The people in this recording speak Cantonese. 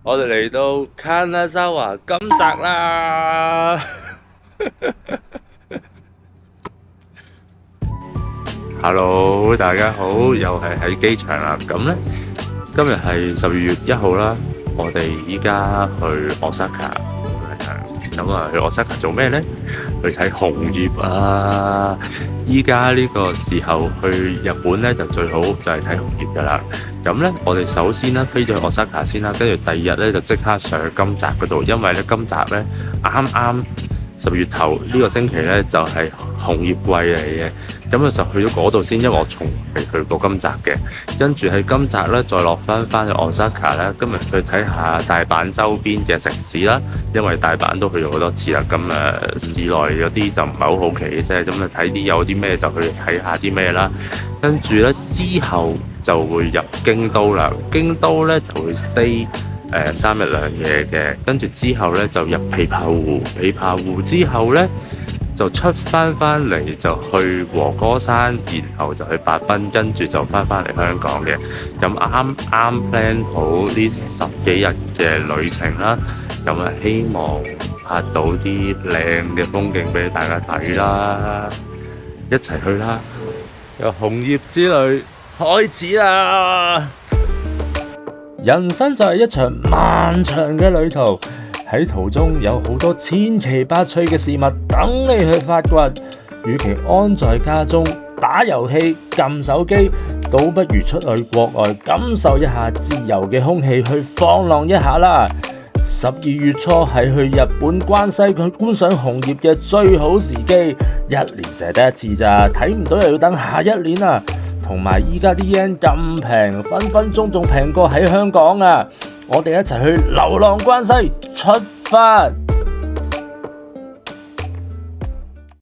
我哋嚟到 Kanazawa 金澤啦！Hello，大家好，又係喺機場啦。咁呢，今日係12月1號啦。我哋依家去 Osaka，咁啊去 Osaka 做咩呢？去睇紅葉啊！依家呢個時候去日本呢，就最好就係睇紅葉噶啦。咁呢，我哋首先呢飛咗去 Osaka 先啦，跟住第二日呢就即刻上去金澤嗰度，因為呢金澤呢啱啱10月頭呢個星期呢就係紅葉季嚟嘅，咁就去咗嗰度先，因為我從未去過金澤嘅。跟住喺金澤呢再落翻去 Osaka 啦，今日去睇下大阪周邊嘅城市啦，因為大阪都去咗好多次啦。咁市內有啲就唔係好好奇嘅啫，咁睇啲有啲咩就去睇下啲咩啦。跟住呢之後就會入京都啦，京都呢就會 stay 3日2夜嘅，跟住之後呢就入琵琶湖，琵琶湖之後呢就出翻嚟就去和歌山，然後就去八賓，跟住就翻嚟香港嘅。咁啱 plan 好呢10幾日嘅旅程啦，咁希望拍到啲靚嘅風景俾大家睇啦，一齊去啦！由紅葉之旅開始啦！人生就係一場漫長嘅旅途，喺途中有好多千奇百趣嘅事物等你去發掘。與其安在家中打遊戲、撳手機，倒不如出去國外感受一下自由嘅空氣，去放浪一下啦！12月初係去日本關西去觀賞紅葉嘅最好時機，一年就係得一次咋，睇唔到又要等下一年啊！同埋依家啲 yen 咁平，分分鐘仲平過喺香港啊！我哋一齊去流浪關西，出發！